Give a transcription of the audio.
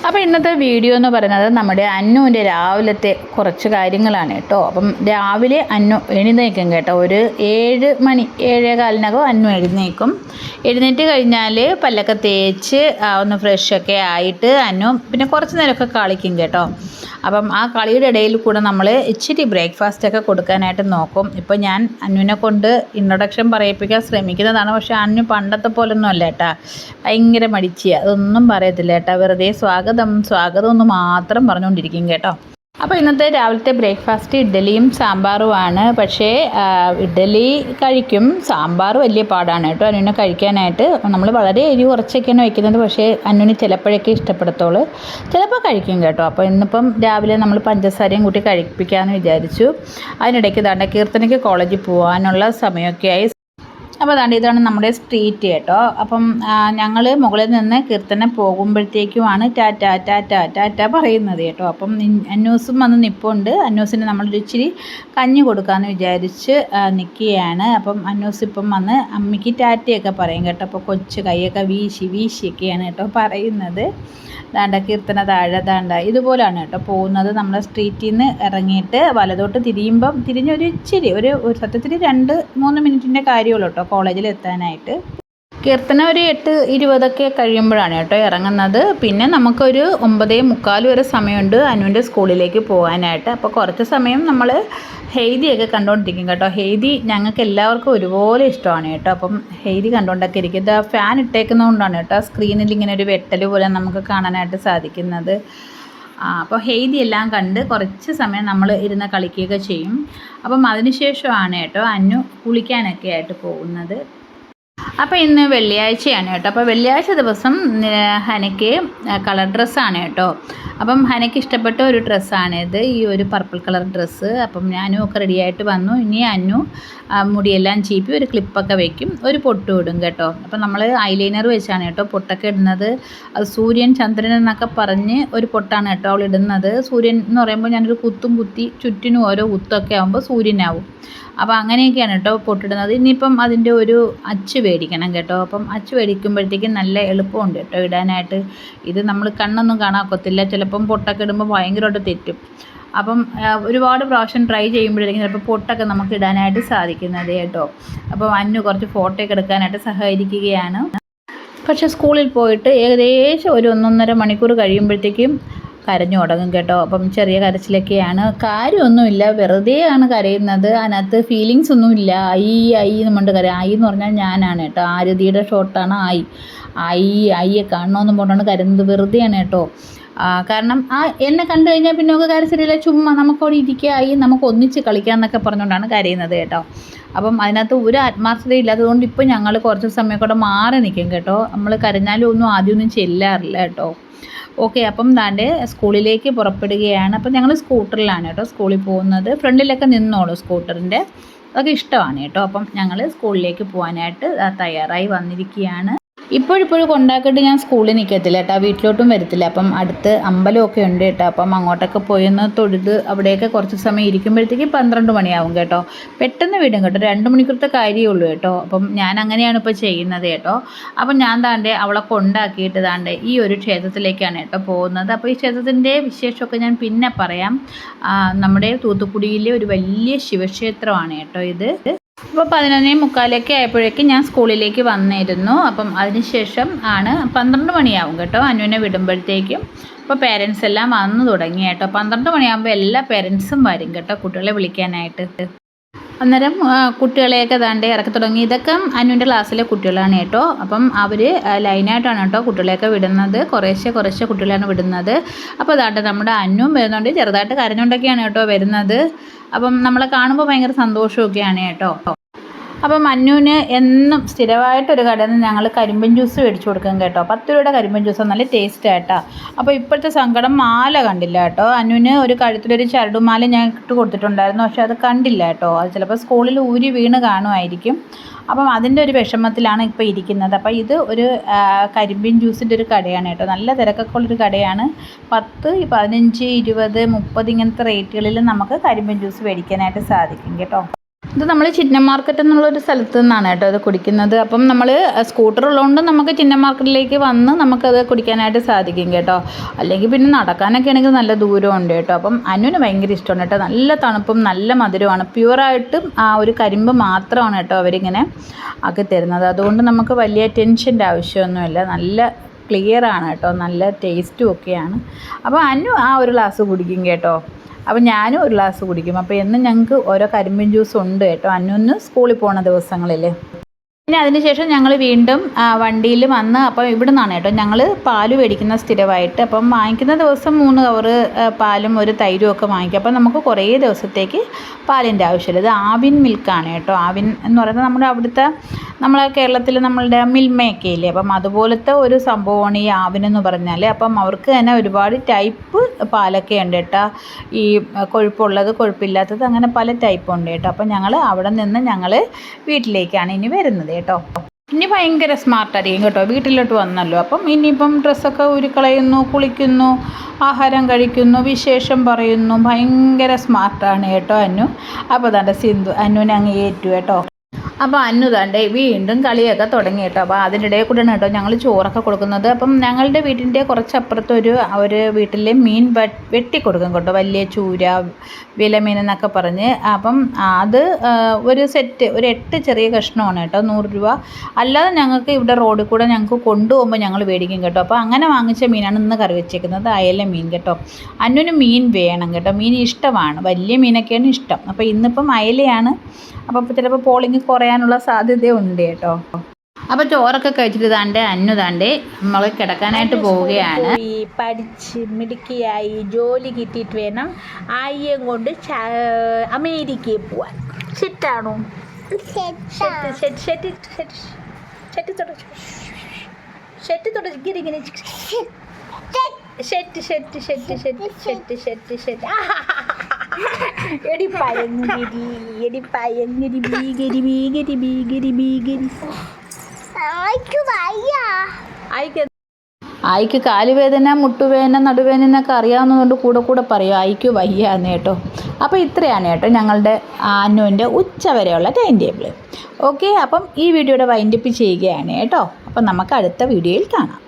അപ്പോൾ ഇന്നത്തെ വീഡിയോ എന്ന് പറയുന്നത് നമ്മുടെ അന്നുവിൻ്റെ രാവിലത്തെ കുറച്ച് കാര്യങ്ങളാണ് കേട്ടോ. അപ്പം രാവിലെ അന്നു എഴുന്നേക്കും കേട്ടോ. ഒരു 7 മണി 7:15 അന്നു എഴുന്നേക്കും. എഴുന്നേറ്റ് കഴിഞ്ഞാൽ പല്ലൊക്കെ തേച്ച് ഒന്ന് ഫ്രഷൊക്കെ ആയിട്ട് അന്നു പിന്നെ കുറച്ച് നേരമൊക്കെ കളിക്കും കേട്ടോ. അപ്പം ആ കളിയുടെ ഇടയിൽ കൂടെ നമ്മൾ ഇച്ചിരി ബ്രേക്ക്ഫാസ്റ്റൊക്കെ കൊടുക്കാനായിട്ട് നോക്കും. ഇപ്പോൾ ഞാൻ അന്നുവിനെ കൊണ്ട് ഇൻട്രൊഡക്ഷൻ പറയിപ്പിക്കാൻ ശ്രമിക്കുന്നതാണ്. പക്ഷേ അന്നു പണ്ടത്തെ പോലൊന്നും അല്ല കേട്ടോ, ഭയങ്കര മടിച്ചിയാണ്, അതൊന്നും പറയത്തില്ല കേട്ടോ. വെറുതെ സ്വാഗതം എന്ന് മാത്രം പറഞ്ഞുകൊണ്ടിരിക്കും കേട്ടോ. അപ്പോൾ ഇന്നത്തെ രാവിലത്തെ ബ്രേക്ക്ഫാസ്റ്റ് ഇഡ്ഡലിയും സാമ്പാറുമാണ്. പക്ഷേ ഇഡ്ഡലി കഴിക്കും, സാമ്പാർ വലിയ പാടാണ് കേട്ടോ അന്നുവിനെ കഴിക്കാനായിട്ട്. നമ്മൾ വളരെ എരിവ് കുറച്ചൊക്കെയാണ് വയ്ക്കുന്നത്. പക്ഷേ അന്നുവിന് ചിലപ്പോഴൊക്കെ ഇഷ്ടപ്പെടത്തുള്ളൂ, ചിലപ്പോൾ കഴിക്കും കേട്ടോ. അപ്പോൾ ഇന്നിപ്പം രാവിലെ നമ്മൾ പഞ്ചസാരയും കൂട്ടി കഴിപ്പിക്കാമെന്ന് വിചാരിച്ചു. അതിനിടയ്ക്ക് ദാണ്ട കീർത്തനയ്ക്ക് കോളേജിൽ പോകാനുള്ള സമയമൊക്കെ ആയി. അപ്പോൾ ഇതാണ് നമ്മുടെ സ്ട്രീറ്റ് കേട്ടോ. അപ്പം ഞങ്ങൾ മുകളിൽ നിന്ന് കീർത്തന പോകുമ്പോഴത്തേക്കുമാണ് ടാറ്റ ടാറ്റ ടാറ്റ പറയുന്നത് കേട്ടോ. അപ്പം അന്നൂസും വന്ന് നിൽപ്പുണ്ട്. അന്നൂസിന് നമ്മളൊരു ഇച്ചിരി കഞ്ഞി കൊടുക്കാമെന്ന് വിചാരിച്ച് നിൽക്കുകയാണ്. അപ്പം അന്നൂസ് ഇപ്പം വന്ന് അമ്മയ്ക്ക് ടാറ്റയൊക്കെ പറയും കേട്ടോ. അപ്പോൾ കൊച്ചു കൈയൊക്കെ വീശിയൊക്കെയാണ് കേട്ടോ പറയുന്നത്. ദാണ്ട കീർത്തന താഴെ ദാണ്ട ഇതുപോലെയാണ് കേട്ടോ പോകുന്നത്. നമ്മുടെ സ്ട്രീറ്റിൽ നിന്ന് ഇറങ്ങിയിട്ട് വലതോട്ട് തിരിഞ്ഞൊരു ഇച്ചിരി ഒരു സത്യത്തിൽ 2-3 മിനിറ്റിൻ്റെ കാര്യമുള്ളൂ കേട്ടോ കോളേജിൽ എത്താനായിട്ട്. കീർത്തന ഒരു 8:20 കഴിയുമ്പോഴാണ് കേട്ടോ ഇറങ്ങുന്നത്. പിന്നെ നമുക്കൊരു 9:45 വരെ സമയമുണ്ട് അനുവിൻ്റെ സ്കൂളിലേക്ക് പോകാനായിട്ട്. അപ്പോൾ കുറച്ച് സമയം നമ്മൾ ഹെയ്ദിയൊക്കെ കണ്ടുകൊണ്ടിരിക്കും കേട്ടോ. ഹെയ്ദി ഞങ്ങൾക്ക് എല്ലാവർക്കും ഒരുപോലെ ഇഷ്ടമാണ് കേട്ടോ. അപ്പം ഹെയ്ദി കണ്ടുകൊണ്ടൊക്കെ ഇരിക്കും. ഇത് ഫാൻ ഇട്ടേക്കുന്നതുകൊണ്ടാണ് കേട്ടോ സ്ക്രീനിൽ ഇങ്ങനെ ഒരു വെട്ടൽ പോലെ നമുക്ക് കാണാനായിട്ട് സാധിക്കുന്നത്. അപ്പോൾ ഹെയ്ദി എല്ലാം കണ്ട് കുറച്ച് സമയം നമ്മൾ ഇരുന്ന് കളിക്കുകയൊക്കെ ചെയ്യും. അപ്പം അതിനുശേഷമാണ് കേട്ടോ അന്നു കുളിക്കാനൊക്കെ ആയിട്ട് പോകുന്നത്. അപ്പോൾ ഇന്ന് വെള്ളിയാഴ്ചയാണ് കേട്ടോ. അപ്പോൾ വെള്ളിയാഴ്ച ദിവസം ഹനയ്ക്ക് കളർ ഡ്രസ്സാണ് കേട്ടോ. അപ്പം ഹനയ്ക്ക് ഇഷ്ടപ്പെട്ട ഒരു ഡ്രസ്സാണിത്, ഈ ഒരു പർപ്പിൾ കളർ ഡ്രസ്സ്. അപ്പം ഞാനും ഒക്കെ റെഡിയായിട്ട് വന്നു. ഇനി അന്നു മുടിയെല്ലാം ചീപ്പി ഒരു ക്ലിപ്പൊക്കെ വയ്ക്കും, ഒരു പൊട്ടും ഇടും കേട്ടോ. അപ്പം നമ്മൾ ഐലൈനർ വെച്ചാണ് കേട്ടോ പൊട്ടൊക്കെ ഇടുന്നത്. അത് സൂര്യൻ ചന്ദ്രൻ എന്നൊക്കെ പറഞ്ഞ് ഒരു പൊട്ടാണ് കേട്ടോ അവൾ ഇടുന്നത്. സൂര്യൻ എന്ന് പറയുമ്പോൾ ഞാനൊരു കുത്തി ചുറ്റിനും ഓരോ കുത്തൊക്കെ ആകുമ്പോൾ സൂര്യനാവും. അപ്പോൾ അങ്ങനെയൊക്കെയാണ് കേട്ടോ പൊട്ടിടുന്നത്. ഇനിയിപ്പം അതിൻ്റെ ഒരു അച്ച് മേടിക്കണം കേട്ടോ. അപ്പം അച്ച് മേടിക്കുമ്പോഴത്തേക്കും നല്ല എളുപ്പമുണ്ട് കേട്ടോ ഇടാനായിട്ട്. ഇത് നമ്മൾ കണ്ണൊന്നും കാണാക്കൊത്തില്ല, ചിലപ്പം പൊട്ടൊക്കെ ഇടുമ്പോൾ ഭയങ്കരമായിട്ട് തെറ്റും. അപ്പം ഒരുപാട് പ്രാവശ്യം ട്രൈ ചെയ്യുമ്പോഴത്തേക്കും ചിലപ്പോൾ പൊട്ടൊക്കെ നമുക്ക് ഇടാനായിട്ട് സാധിക്കുന്നത് കേട്ടോ. അപ്പം അന്നു കുറച്ച് ഫോട്ടോയൊക്കെ എടുക്കാനായിട്ട് സഹകരിക്കുകയാണ്. പക്ഷേ സ്കൂളിൽ പോയിട്ട് ഏകദേശം ഒരു 1-1.5 മണിക്കൂർ കഴിയുമ്പോഴത്തേക്കും കരഞ്ഞു തുടങ്ങും കേട്ടോ. അപ്പം ചെറിയ കരച്ചിലൊക്കെയാണ്, കാര്യമൊന്നുമില്ല, വെറുതെയാണ് കരയുന്നത്. അതിനകത്ത് ഫീലിങ്സ് ഒന്നുമില്ല. ഐ എന്നുകൊണ്ട് കരയും. ഐ എന്ന് പറഞ്ഞാൽ ഞാനാണ് കേട്ടോ. ആരതിയുടെ ഷോട്ടാണ് ഐയെ കാണണമെന്ന് പറഞ്ഞാണ് കരുതുന്നത്. വെറുതെയാണ് കേട്ടോ. കാരണം എന്നെ കണ്ടു കഴിഞ്ഞാൽ പിന്നെ ഒക്കെ കരച്ചിലില്ല, ചുമ്മാ നമുക്കവിടെ ഇരിക്കുക, നമുക്ക് ഒന്നിച്ച് കളിക്കാം എന്നൊക്കെ പറഞ്ഞുകൊണ്ടാണ് കരയുന്നത് കേട്ടോ. അപ്പം അതിനകത്ത് ഒരു ആത്മാർത്ഥത ഇല്ലാത്തതുകൊണ്ട് ഇപ്പോൾ ഞങ്ങൾ കുറച്ച് സമയം കൂടെ മാറി നിൽക്കും കേട്ടോ. നമ്മൾ കരഞ്ഞാലും ആദ്യമൊന്നും ചെല്ലാറില്ല കേട്ടോ. ഓക്കെ, അപ്പം ദാണ്ടെ സ്കൂളിലേക്ക് പുറപ്പെടുകയാണ്. അപ്പം ഞങ്ങൾ സ്കൂട്ടറിലാണ് കേട്ടോ സ്കൂളിൽ പോകുന്നത്. ഫ്രണ്ടിലൊക്കെ നിന്നോളൂ സ്കൂട്ടറിൻ്റെ, അതൊക്കെ ഇഷ്ടമാണ് കേട്ടോ. അപ്പം ഞങ്ങൾ സ്കൂളിലേക്ക് പോകാനായിട്ട് തയ്യാറായി വന്നിരിക്കുകയാണ്. ഇപ്പോഴിപ്പോഴും കൊണ്ടാക്കിയിട്ട് ഞാൻ സ്കൂളിൽ നിൽക്കത്തില്ല കേട്ടോ, വീട്ടിലോട്ടും വരത്തില്ല. അപ്പം അടുത്ത് അമ്പലമൊക്കെ ഉണ്ട് കേട്ടോ. അപ്പം അങ്ങോട്ടൊക്കെ പോയി ഒന്ന് തൊഴുത് അവിടെയൊക്കെ കുറച്ച് സമയം ഇരിക്കുമ്പോഴത്തേക്ക് 12 മണിയാവും കേട്ടോ. പെട്ടെന്ന് വിടും കേട്ടോ, 2 മണിക്കൂറത്തെ കാര്യമേ ഉള്ളൂ കേട്ടോ. അപ്പം ഞാൻ അങ്ങനെയാണ് ഇപ്പോൾ ചെയ്യുന്നത് കേട്ടോ. അപ്പം ഞാൻ ദാണ്ടെ അവളെ കൊണ്ടാക്കിയിട്ട് ദാണ്ടെ ഈ ഒരു ക്ഷേത്രത്തിലേക്കാണ് കേട്ടോ പോകുന്നത്. അപ്പോൾ ഈ ക്ഷേത്രത്തിൻ്റെ വിശേഷമൊക്കെ ഞാൻ പിന്നെ പറയാം. നമ്മുടെ തൂത്തുക്കുടിയിലെ ഒരു വലിയ ശിവക്ഷേത്രമാണ് കേട്ടോ ഇത്. അപ്പോൾ 11:45 ആയപ്പോഴേക്കും ഞാൻ സ്കൂളിലേക്ക് വന്നിരുന്നു. അപ്പം അതിനുശേഷം ആണ് 12 മണിയാവും കേട്ടോ അനുവിനെ വിടുമ്പോഴത്തേക്കും. അപ്പോൾ പേരൻസ് എല്ലാം വന്നു തുടങ്ങി കേട്ടോ. 12 മണിയാകുമ്പോൾ എല്ലാ പേരൻസും വരും കേട്ടോ കുട്ടികളെ വിളിക്കാനായിട്ട്. അന്നേരം കുട്ടികളെയൊക്കെ ദാണ്ടെ ഇറക്കി തുടങ്ങി. ഇതൊക്കെ അനുവിൻ്റെ ക്ലാസ്സിലെ കുട്ടികളാണ് കേട്ടോ. അപ്പം അവർ ലൈനായിട്ടാണ് കേട്ടോ കുട്ടികളെയൊക്കെ വിടുന്നത്. കുറേശ്ശെ കുട്ടികളാണ് വിടുന്നത്. അപ്പോൾ ദാണ്ടെ നമ്മുടെ അന്നും വരുന്നുണ്ട്, ചെറുതായിട്ട് കരഞ്ഞുകൊണ്ടൊക്കെയാണ് കേട്ടോ വരുന്നത്. അപ്പം നമ്മളെ കാണുമ്പോൾ ഭയങ്കര സന്തോഷമൊക്കെയാണ് കേട്ടോ. അപ്പം അന്നുവിന് എന്നും സ്ഥിരമായിട്ടൊരു കടയിൽ നിന്ന് ഞങ്ങൾ കരിമ്പൻ ജ്യൂസ് മേടിച്ച് കൊടുക്കും കേട്ടോ. 10 രൂപയുടെ കരിമ്പൻ ജ്യൂസ് നല്ല ടേസ്റ്റ് ആയിട്ടോ. അപ്പോൾ ഇപ്പോഴത്തെ സങ്കടം മാല കണ്ടില്ല കേട്ടോ. അന്നുവിന് ഒരു കഴുത്തിലൊരു ചരടുമാല ഞാൻ ഇട്ട് കൊടുത്തിട്ടുണ്ടായിരുന്നു, പക്ഷേ അത് കണ്ടില്ല കേട്ടോ. അത് ചിലപ്പോൾ സ്കൂളിൽ ഊരി വീണ് കാണുമായിരിക്കും. അപ്പം അതിൻ്റെ ഒരു വിഷമത്തിലാണ് ഇപ്പോൾ ഇരിക്കുന്നത്. അപ്പോൾ ഇത് ഒരു കരിമ്പിൻ ജ്യൂസിൻ്റെ ഒരു കടയാണ് കേട്ടോ. നല്ല തിരക്കൊക്കെ ഉള്ളൊരു കടയാണ്. 10, 15, 20, 30 ഇങ്ങനത്തെ റേറ്റുകളിൽ നമുക്ക് കരിമ്പിൻ ജ്യൂസ് മേടിക്കാനായിട്ട് സാധിക്കും കേട്ടോ. ഇത് നമ്മൾ ചിന്നം മാർക്കറ്റ് എന്നുള്ളൊരു സ്ഥലത്ത് നിന്നാണ് കേട്ടോ ഇത് കുടിക്കുന്നത്. അപ്പം നമ്മൾ സ്കൂട്ടർ ഉള്ളതുകൊണ്ട് നമുക്ക് ചിന്നം മാർക്കറ്റിലേക്ക് വന്ന് നമുക്കത് കുടിക്കാനായിട്ട് സാധിക്കും കേട്ടോ. അല്ലെങ്കിൽ പിന്നെ നടക്കാനൊക്കെ ആണെങ്കിൽ നല്ല ദൂരമുണ്ട് കേട്ടോ. അപ്പം അനുവിന് ഭയങ്കര ഇഷ്ടമാണ് കേട്ടോ. നല്ല തണുപ്പും നല്ല മധുരമാണ്. പ്യുവറായിട്ടും ആ ഒരു കരിമ്പ് മാത്രമാണ് കേട്ടോ അവരിങ്ങനെ ആക്കി തരുന്നത്. അതുകൊണ്ട് നമുക്ക് വലിയ ടെൻഷൻ്റെ ആവശ്യമൊന്നുമില്ല. നല്ല ക്ലിയറാണ് കേട്ടോ, നല്ല ടേസ്റ്റും ഒക്കെയാണ്. അപ്പോൾ അനു ആ ഒരു ഗ്ലാസ് കുടിക്കും കേട്ടോ. അപ്പോൾ ഞാനും ഒരു ഗ്ലാസ് കുടിക്കും. അപ്പോൾ എന്നും ഞങ്ങൾക്ക് ഓരോ കരിമ്പിൻ ജ്യൂസ് ഉണ്ട് കേട്ടോ അനുവിന് സ്കൂളിൽ പോകുന്ന ദിവസങ്ങളിൽ. പിന്നെ അതിനുശേഷം ഞങ്ങൾ വീണ്ടും വണ്ടിയിൽ വന്ന് അപ്പം ഇവിടെ നിന്നാണ് കേട്ടോ ഞങ്ങൾ പാല് മേടിക്കുന്ന സ്ഥിരമായിട്ട്. അപ്പം വാങ്ങിക്കുന്ന ദിവസം 3 കവറ് പാലും ഒരു തൈരും ഒക്കെ വാങ്ങിക്കും. അപ്പം നമുക്ക് കുറേ ദിവസത്തേക്ക് പാലിൻ്റെ ആവശ്യമില്ല. ഇത് ആവിൻ മിൽക്കാണ് കേട്ടോ. ആവിൻ എന്ന് പറയുന്നത് നമ്മുടെ അവിടുത്തെ നമ്മളെ കേരളത്തിൽ നമ്മളുടെ മിൽമയൊക്കെ ഇല്ലേ, അപ്പം അതുപോലത്തെ ഒരു സംഭവമാണ് ഈ ആവിനെന്ന് പറഞ്ഞാൽ. അപ്പം അവർക്ക് തന്നെ ഒരുപാട് ടൈപ്പ് പാലൊക്കെ ഉണ്ട് കേട്ടോ. ഈ കൊഴുപ്പുള്ളത് കൊഴുപ്പില്ലാത്തത് അങ്ങനെ പല ടൈപ്പ് ഉണ്ട് കേട്ടോ. അപ്പം ഞങ്ങൾ അവിടെ നിന്ന് ഞങ്ങൾ വീട്ടിലേക്കാണ് ഇനി വരുന്നത് കേട്ടോ. ഇനി ഭയങ്കര സ്മാർട്ടായിരിക്കും കേട്ടോ. വീട്ടിലോട്ട് വന്നല്ലോ, അപ്പം ഇനിയിപ്പം ഡ്രസ്സൊക്കെ ഉരുക്കളയുന്നു, കുളിക്കുന്നു, ആഹാരം കഴിക്കുന്നു, വിശേഷം പറയുന്നു. ഭയങ്കര സ്മാർട്ടാണ് കേട്ടോ അന്നു. അപ്പോൾ ദാണ്ടെ സിന്ധു അന്നുവിനെ അങ്ങ് ഏറ്റു കേട്ടോ. അപ്പോൾ അന്നു താണ്ടെ വീണ്ടും കളിയൊക്കെ തുടങ്ങി കേട്ടോ. അപ്പോൾ അതിൻ്റെ ഇടയിൽ കൂടെയാണ് കേട്ടോ ഞങ്ങൾ ചോറൊക്കെ കൊടുക്കുന്നത്. അപ്പം ഞങ്ങളുടെ വീട്ടിൻ്റെ കുറച്ചപ്പുറത്ത് ഒരു വീട്ടിൽ മീൻ വെട്ടി കൊടുക്കും കേട്ടോ. വലിയ ചൂര, വിലമീൻ എന്നൊക്കെ പറഞ്ഞ്. അപ്പം അത് ഒരു സെറ്റ് ഒരു 8 ചെറിയ കഷ്ണമാണ് കേട്ടോ, 100 രൂപ. അല്ലാതെ ഞങ്ങൾക്ക് ഇവിടെ റോഡിൽ കൂടെ ഞങ്ങൾക്ക് കൊണ്ടുപോകുമ്പോൾ ഞങ്ങൾ മേടിക്കും കേട്ടോ. അപ്പോൾ അങ്ങനെ വാങ്ങിച്ച മീനാണ് ഇന്ന് കറി വെച്ചേക്കുന്നത്, അയല മീൻ കേട്ടോ. അന്നുവിന് മീൻ വേണം കേട്ടോ, മീൻ ഇഷ്ടമാണ്, വലിയ മീനൊക്കെയാണ് ഇഷ്ടം. അപ്പോൾ ഇന്നിപ്പം അയലയാണ്. അപ്പോൾ ചിലപ്പോൾ പോളിങ് കുറയാനുള്ള സാധ്യതയുണ്ട് കേട്ടോ. അപ്പോൾ ചോറൊക്കെ കഴിച്ചിട്ട് താണ്ടെ അന്നു താണ്ടെ നമ്മൾ കിടക്കാനായിട്ട് പോവുകയാണ്. പഠിച്ച് മിടുക്കിയായി ജോലി കിട്ടിയിട്ട് വേണം ആയിരം കൊണ്ട് അമേരിക്കയിൽ പോവാൻ. സെറ്റാണോ? എടി പയങ്ങരി എടി പയങ്ങരി ഭീകരി ഭീകരി ഭീകരി ഭീകരി. ആയിക്ക് കാലുവേദന, മുട്ടുവേദന, നടുവേദന എന്നൊക്കെ അറിയാവുന്നതുകൊണ്ട് കൂടെ പറയും ആയിക്ക് വയ്യാന്ന് കേട്ടോ. അപ്പോൾ ഇത്രയാണ് കേട്ടോ ഞങ്ങളുടെ അന്നുവിൻ്റെ ഉച്ച വരെയുള്ള ടൈം ടേബിൾ. ഓക്കെ, അപ്പം ഈ വീഡിയോയുടെ വൈൻഡപ്പ് ചെയ്യുകയാണ് കേട്ടോ. അപ്പം നമുക്ക് അടുത്ത വീഡിയോയിൽ കാണാം.